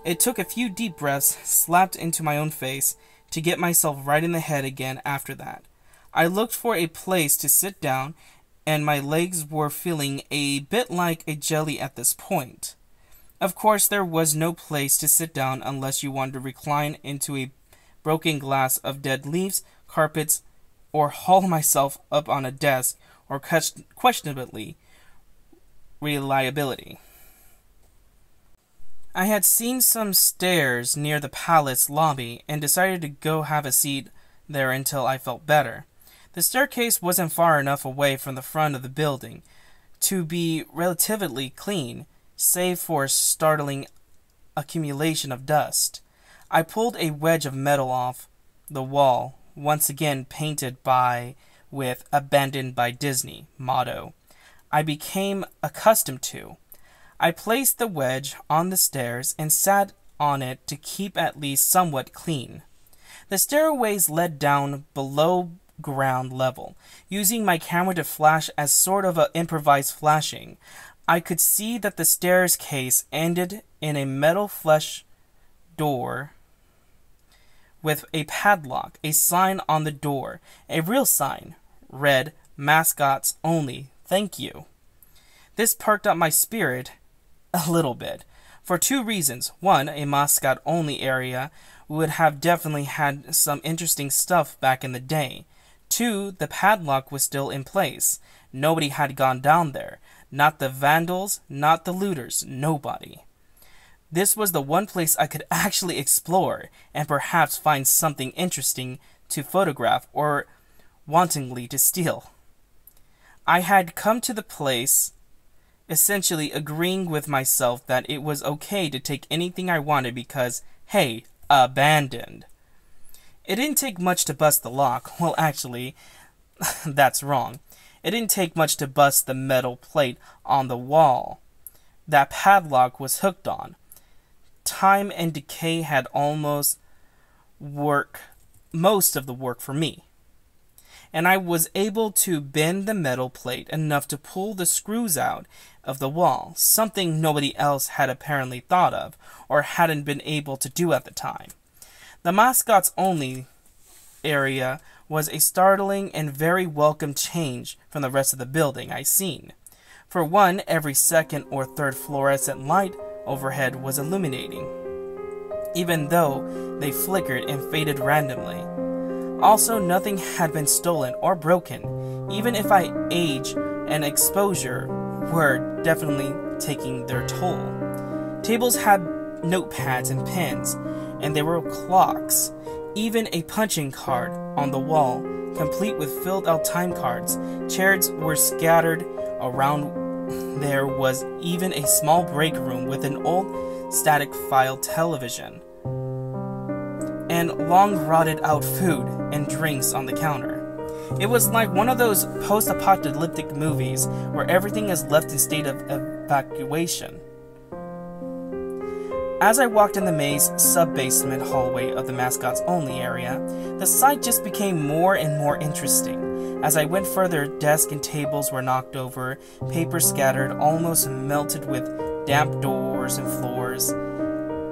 It took a few deep breaths, slapped into my own face, to get myself right in the head again after that. I looked for a place to sit down, and my legs were feeling a bit like a jelly at this point. Of course, there was no place to sit down unless you wanted to recline into a broken glass of dead leaves, carpets, or haul myself up on a desk, or questionably reliability. I had seen some stairs near the palace lobby and decided to go have a seat there until I felt better. The staircase wasn't far enough away from the front of the building to be relatively clean, save for a startling accumulation of dust. I pulled a wedge of metal off the wall, once again painted with "Abandoned by Disney" motto I became accustomed to. I placed the wedge on the stairs and sat on it to keep at least somewhat clean. The stairways led down below ground level, using my camera to flash as sort of an improvised flashing. I could see that the staircase ended in a metal flesh door with a padlock, a sign on the door, a real sign, read, "Mascots only, thank you." This perked up my spirit a little bit, for two reasons. One, a mascot-only area would have definitely had some interesting stuff back in the day. Two, the padlock was still in place. Nobody had gone down there. Not the vandals, not the looters, nobody. This was the one place I could actually explore and perhaps find something interesting to photograph or wantonly to steal. I had come to the place essentially agreeing with myself that it was okay to take anything I wanted because, hey, abandoned. It didn't take much to bust the lock. Well, actually, that's wrong. It didn't take much to bust the metal plate on the wall that padlock was hooked on. Time and decay had most of the work for me, and I was able to bend the metal plate enough to pull the screws out of the wall, something nobody else had apparently thought of, or hadn't been able to do at the time. The mascots only area was a startling and very welcome change from the rest of the building I seen. For one, every second or third fluorescent light overhead was illuminating, even though they flickered and faded randomly. Also, nothing had been stolen or broken, even if age and exposure were definitely taking their toll. Tables had notepads and pens, and there were clocks, even a punching card on the wall, complete with filled-out time cards. Chairs were scattered around. There was even a small break room with an old static file television, and long rotted out food and drinks on the counter. It was like one of those post-apocalyptic movies where everything is left in state of evacuation. As I walked in the maze sub-basement hallway of the mascots only area, the sight just became more and more interesting. As I went further, desks and tables were knocked over, paper scattered, almost melted with damp doors and floors,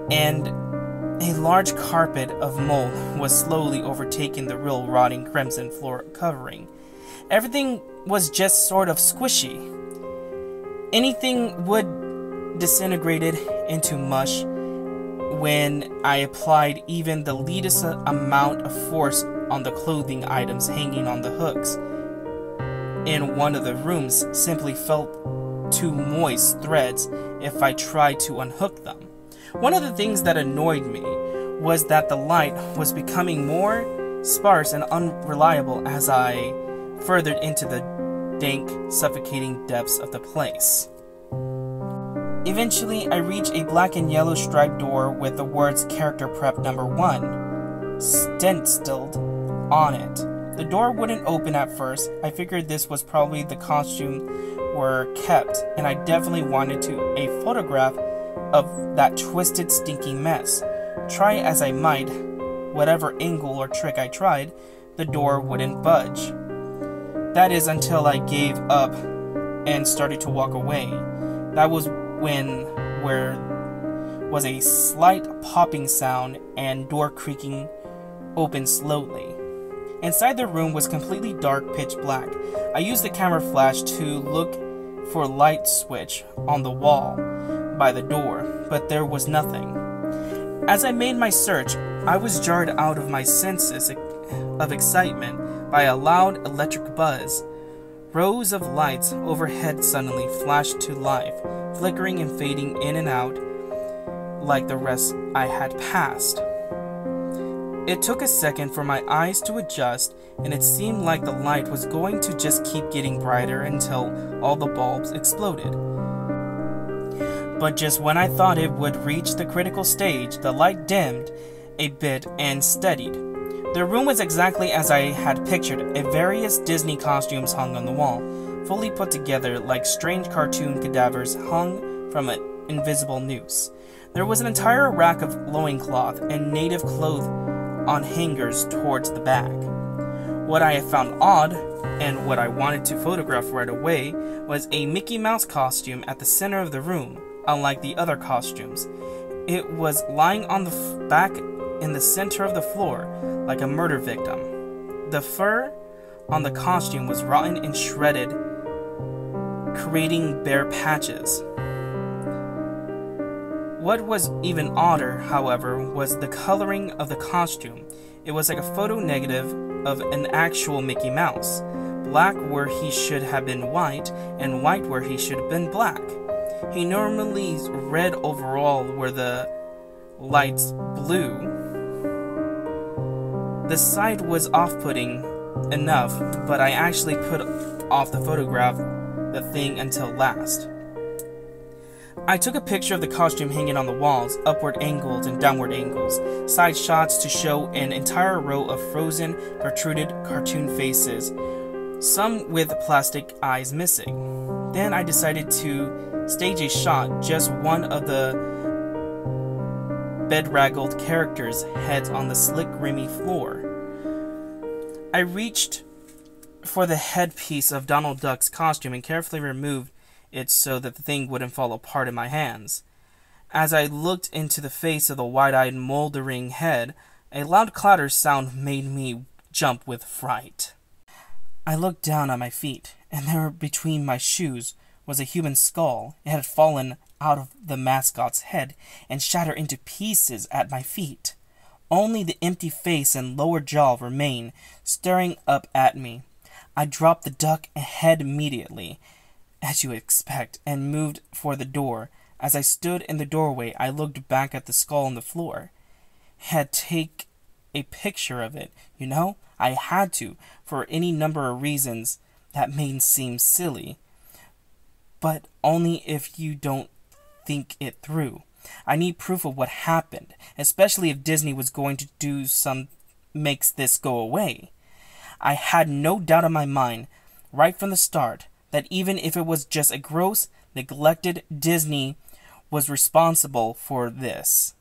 and a large carpet of mold was slowly overtaking the real rotting crimson floor covering. Everything was just sort of squishy. Anything would disintegrated into mush when I applied even the least amount of force on the clothing items hanging on the hooks. In one of the rooms simply felt too moist threads if I tried to unhook them. One of the things that annoyed me was that the light was becoming more sparse and unreliable as I furthered into the dank, suffocating depths of the place. Eventually, I reached a black and yellow striped door with the words Character Prep Number 1 stenciled on it. The door wouldn't open at first. I figured this was probably the costume were kept, and I definitely wanted a photograph of that twisted, stinking mess. Try as I might, whatever angle or trick I tried, the door wouldn't budge. That is until I gave up and started to walk away. That was when there was a slight popping sound and door creaking open slowly. Inside the room was completely dark, pitch black. I used the camera flash to look for a light switch on the wall by the door, but there was nothing. As I made my search, I was jarred out of my senses of excitement by a loud electric buzz. Rows of lights overhead suddenly flashed to life, flickering and fading in and out like the rest I had passed. It took a second for my eyes to adjust, and it seemed like the light was going to just keep getting brighter until all the bulbs exploded. But just when I thought it would reach the critical stage, the light dimmed a bit and steadied. The room was exactly as I had pictured it. Various Disney costumes hung on the wall, fully put together like strange cartoon cadavers hung from an invisible noose. There was an entire rack of loincloth and native clothes on hangers towards the back. What I had found odd, and what I wanted to photograph right away, was a Mickey Mouse costume at the center of the room, unlike the other costumes. It was lying on the back in the center of the floor, like a murder victim. The fur on the costume was rotten and shredded, creating bare patches. What was even odder, however, was the coloring of the costume. It was like a photo negative of an actual Mickey Mouse. Black where he should have been white, and white where he should have been black. He normally red overall where the lights blue. The sight was off-putting enough, but I actually put off the photograph the thing until last. I took a picture of the costume hanging on the walls, upward angles and downward angles, side shots to show an entire row of frozen, protruded cartoon faces, some with plastic eyes missing. Then I decided to stage a shot, just one of the bedraggled characters' heads on the slick, grimy floor. I reached for the headpiece of Donald Duck's costume and carefully removed it so that the thing wouldn't fall apart in my hands. As I looked into the face of the wide-eyed, moldering head, a loud clatter sound made me jump with fright. I looked down at my feet, and there between my shoes was a human skull. It had fallen out of the mascot's head and shattered into pieces at my feet. Only the empty face and lower jaw remained, staring up at me. I dropped the duck head immediately, as you expect, and moved for the door. As I stood in the doorway, I looked back at the skull on the floor. Had take a picture of it, you know? I had to, for any number of reasons that may seem silly. But only if you don't think it through. I need proof of what happened, especially if Disney was going to do some makes this go away. I had no doubt in my mind, right from the start, that even if it was just a gross, neglected Disney was responsible for this.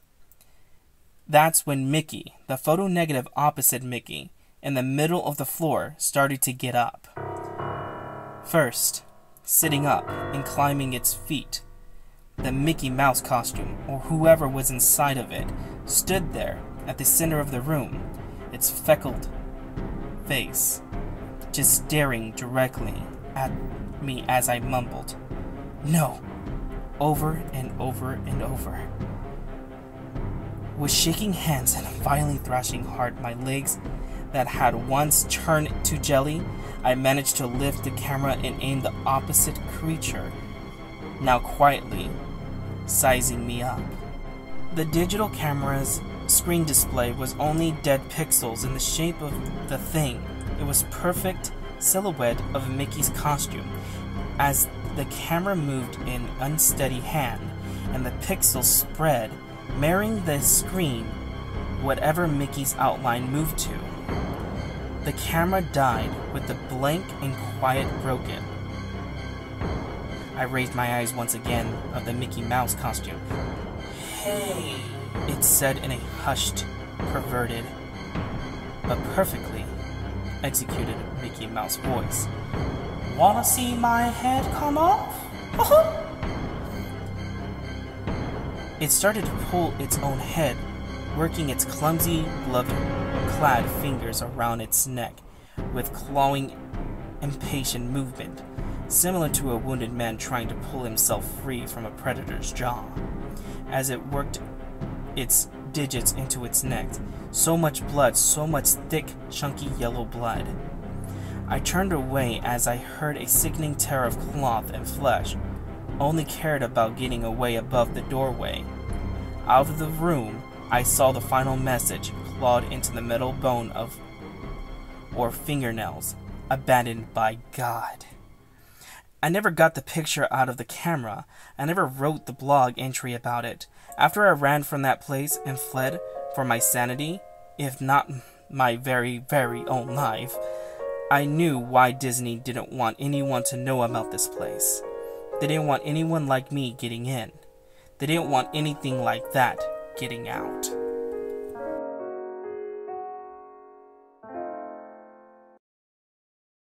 That's when Mickey, the photo negative opposite Mickey, in the middle of the floor, started to get up. First, sitting up and climbing its feet, the Mickey Mouse costume, or whoever was inside of it, stood there at the center of the room, its freckled face, just staring directly at me as I mumbled, "No," over and over and over. With shaking hands and violently thrashing hard my legs that had once turned to jelly, I managed to lift the camera and aim the opposite creature, now quietly sizing me up. The digital camera's screen display was only dead pixels in the shape of the thing. It was perfect silhouette of Mickey's costume. As the camera moved in unsteady hand, and the pixels spread, marrying the screen whatever Mickey's outline moved to. The camera died with the blank and quiet broken. I raised my eyes once again of the Mickey Mouse costume. "Hey," it said in a hushed, perverted, but perfectly executed Mickey Mouse voice. "Wanna see my head come off?" It started to pull its own head, working its clumsy, glove-clad fingers around its neck with clawing, impatient movement, similar to a wounded man trying to pull himself free from a predator's jaw. As it worked its digits into its neck, so much blood, so much thick, chunky yellow blood. I turned away as I heard a sickening tear of cloth and flesh, only cared about getting away above the doorway. Out of the room, I saw the final message clawed into the metal bone or fingernails, abandoned by God. I never got the picture out of the camera. I never wrote the blog entry about it. After I ran from that place and fled for my sanity, if not my very, very own life, I knew why Disney didn't want anyone to know about this place. They didn't want anyone like me getting in. They didn't want anything like that getting out.